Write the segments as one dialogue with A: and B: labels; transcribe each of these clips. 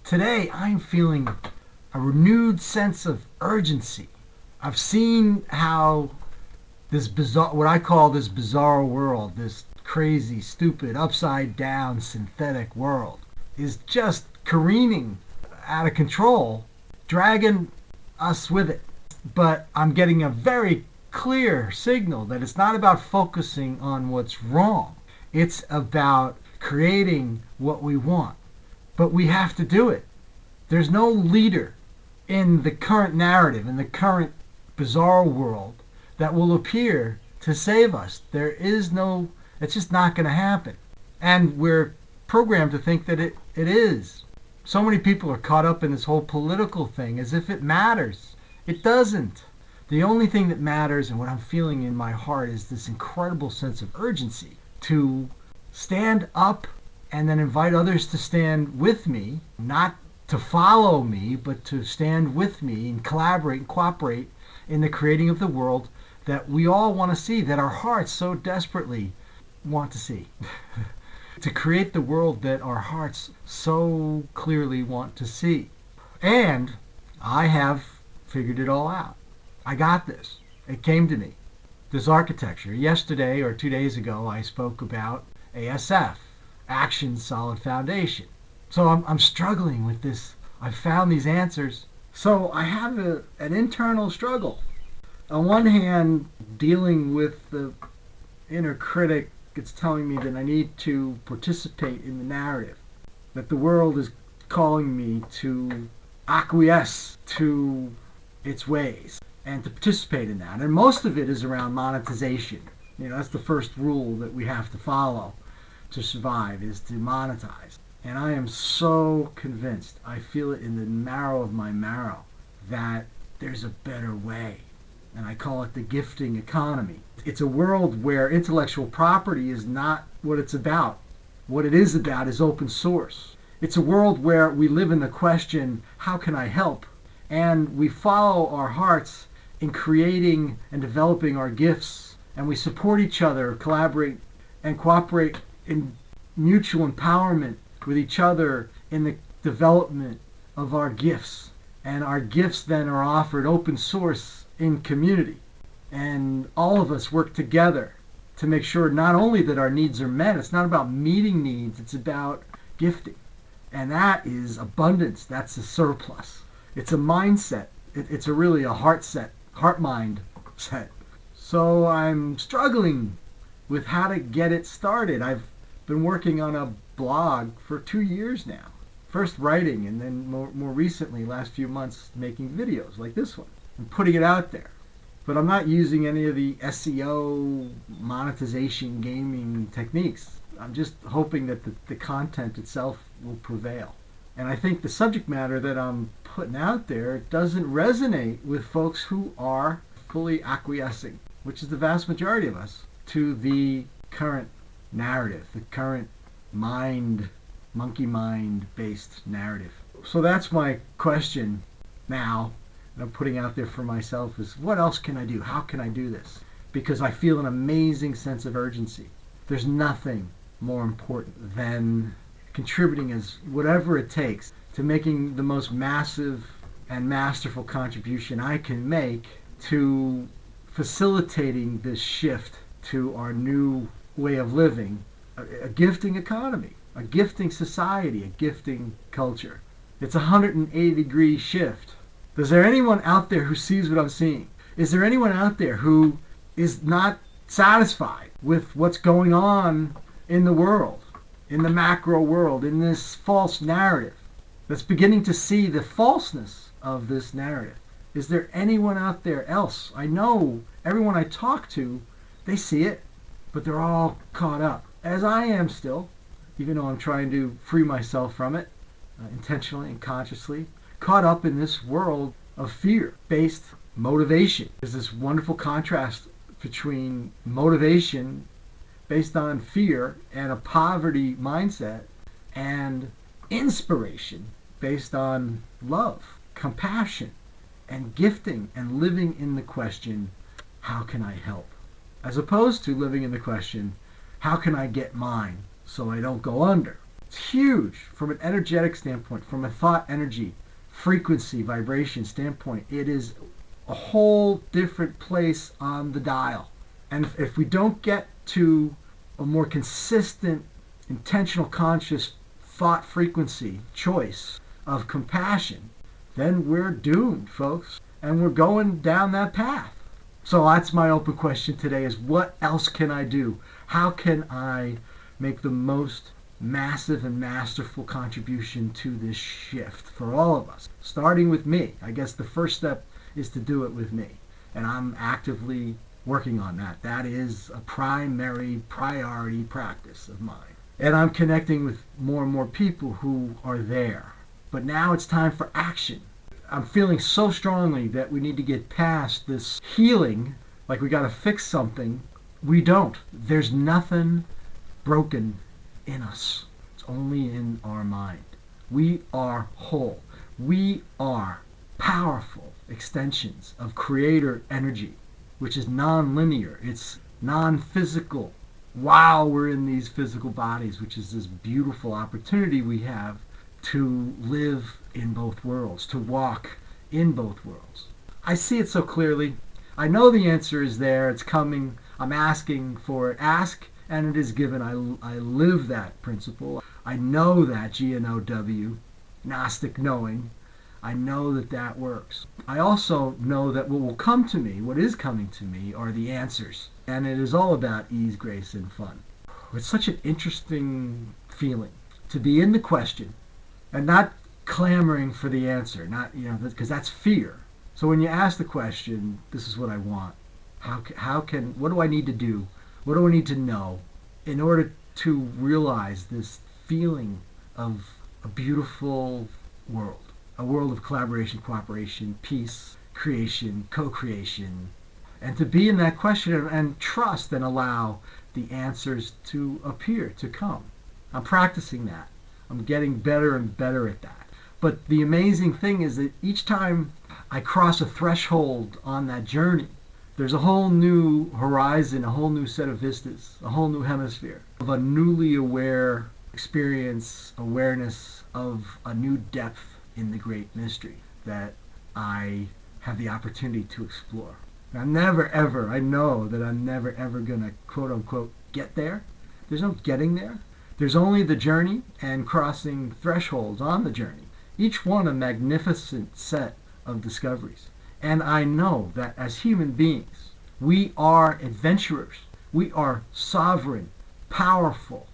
A: Today I'm feeling a renewed sense of urgency. I've seen how this bizarre, what I call this bizarre world, this crazy, stupid, upside down, synthetic world, is just careening out of control, dragging us with it. But I'm getting a very clear signal that it's not about focusing on what's wrong. It's about creating what we want. But we have to do it. There's no leader in the current narrative, in the current bizarre world, that will appear to save us. There is no, it's just not going to happen. And we're programmed to think that it is. So many people are caught up in this whole political thing as if it matters. It doesn't. The only thing that matters, and what I'm feeling in my heart, is this incredible sense of urgency to stand up and then invite others to stand with me, not to follow me, but to stand with me and collaborate and cooperate in the creating of the world that we all want to see, that our hearts so desperately want to see. To create the world that our hearts so clearly want to see. And I have figured it all out. I got this. It came to me. This architecture. Yesterday or 2 days ago, I spoke about ASF, Action Solid Foundation. So I'm struggling with this. I've found these answers. So I have an internal struggle. On one hand, dealing with the inner critic, it's telling me that I need to participate in the narrative, that the world is calling me to acquiesce to its ways and to participate in that. And most of it is around monetization. That's the first rule that we have to follow to survive, is to monetize. And I am so convinced, I feel it in the marrow of my marrow, that there's a better way. And I call it the gifting economy. It's a world where intellectual property is not what it's about. What it is about is open source. It's a world where we live in the question, how can I help? And we follow our hearts in creating and developing our gifts. And we support each other, collaborate and cooperate in mutual empowerment with each other in the development of our gifts. And our gifts then are offered open source in community. And all of us work together to make sure not only that our needs are met, it's not about meeting needs, it's about gifting. And that is abundance, that's a surplus. It's a mindset, it's really a heart-mind set. So I'm struggling with how to get it started. I've been working on a blog for 2 years now. First writing, and then more recently, last few months, making videos like this one and putting it out there. But I'm not using any of the SEO, monetization, gaming techniques. I'm just hoping that the content itself will prevail. And I think the subject matter that I'm putting out there doesn't resonate with folks who are fully acquiescing, which is the vast majority of us, to the current narrative, the current monkey mind based narrative. So that's my question now that I'm putting out there for myself, is what else can I do? How can I do this? Because I feel an amazing sense of urgency. There's nothing more important than contributing as whatever it takes to making the most massive and masterful contribution I can make to facilitating this shift to our new way of living, a gifting economy, a gifting society, a gifting culture. It's a 180-degree shift. Is there anyone out there who sees what I'm seeing? Is there anyone out there who is not satisfied with what's going on in the world, in the macro world, in this false narrative, that's beginning to see the falseness of this narrative? Is there anyone out there else? I know everyone I talk to, they see it, but they're all caught up, as I am still, even though I'm trying to free myself from it, intentionally and consciously, caught up in this world of fear-based motivation. There's this wonderful contrast between motivation based on fear and a poverty mindset, and inspiration based on love, compassion, and gifting, and living in the question, how can I help? As opposed to living in the question, how can I get mine so I don't go under? It's huge from an energetic standpoint, from a thought energy, frequency, vibration standpoint. It is a whole different place on the dial. And if we don't get to a more consistent, intentional, conscious thought frequency choice of compassion, then we're doomed, folks. And we're going down that path. So that's my open question today is what else can I do? How can I make the most massive and masterful contribution to this shift for all of us? Starting with me. I guess the first step is to do it with me. And I'm actively working on that. That is a primary priority practice of mine. And I'm connecting with more and more people who are there. But now it's time for action. I'm feeling so strongly that we need to get past this healing, like we got to fix something. We don't. There's nothing broken in us. It's only in our mind. We are whole. We are powerful extensions of creator energy, which is non-linear. It's non-physical while we're in these physical bodies, which is this beautiful opportunity we have to live in both worlds, to walk in both worlds. I see it so clearly. I know the answer is there. It's coming. I'm asking for it. Ask and it is given. I live that principle. I know that, G-N-O-W, Gnostic knowing. I know that that works. I also know that what will come to me, what is coming to me, are the answers. And it is all about ease, grace, and fun. It's such an interesting feeling to be in the question and not clamoring for the answer, not, because that's fear. So when you ask the question, this is what I want. What do I need to do? What do I need to know in order to realize this feeling of a beautiful world? A world of collaboration, cooperation, peace, creation, co-creation. And to be in that question and trust and allow the answers to appear, to come. I'm practicing that. I'm getting better and better at that. But the amazing thing is that each time I cross a threshold on that journey, there's a whole new horizon, a whole new set of vistas, a whole new hemisphere of a newly aware experience, awareness of a new depth in the great mystery that I have the opportunity to explore. I know that I'm never ever going to quote unquote get there. There's no getting there. There's only the journey and crossing thresholds on the journey. Each one a magnificent set of discoveries. And I know that as human beings, we are adventurers. We are sovereign, powerful,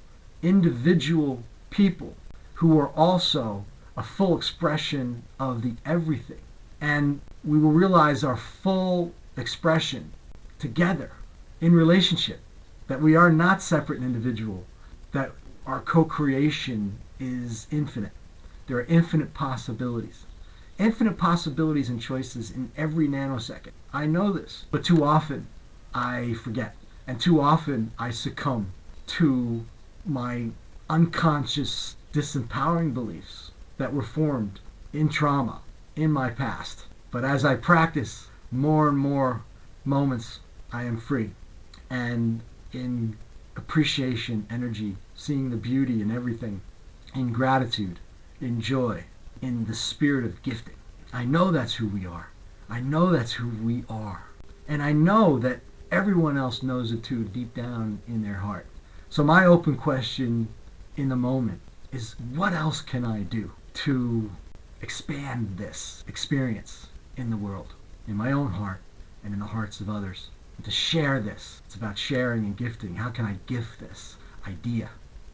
A: individual people who are also a full expression of the everything. And we will realize our full expression together in relationship, that we are not separate and individual, that our co-creation is infinite. There are infinite possibilities. Infinite possibilities and choices in every nanosecond. I know this, but too often I forget. And too often I succumb to my unconscious disempowering beliefs that were formed in trauma in my past. But as I practice more and more moments, I am free. And in appreciation, energy, seeing the beauty in everything, in gratitude, in joy, in the spirit of gifting. I know that's who we are. I know that's who we are. And I know that everyone else knows it too, deep down in their heart. So my open question in the moment is, what else can I do to expand this experience in the world, in my own heart and in the hearts of others, and to share this? It's about sharing and gifting. How can I gift this idea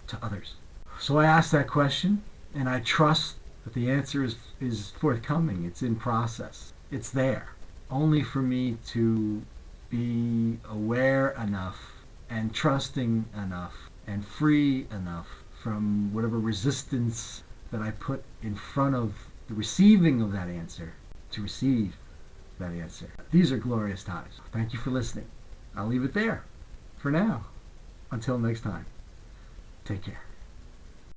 A: to others? So I ask that question, and I trust that the answer is forthcoming. It's in process. It's there. Only for me to be aware enough and trusting enough and free enough from whatever resistance that I put in front of the receiving of that answer to receive that answer. These are glorious times. Thank you for listening. I'll leave it there for now. Until next time, take care.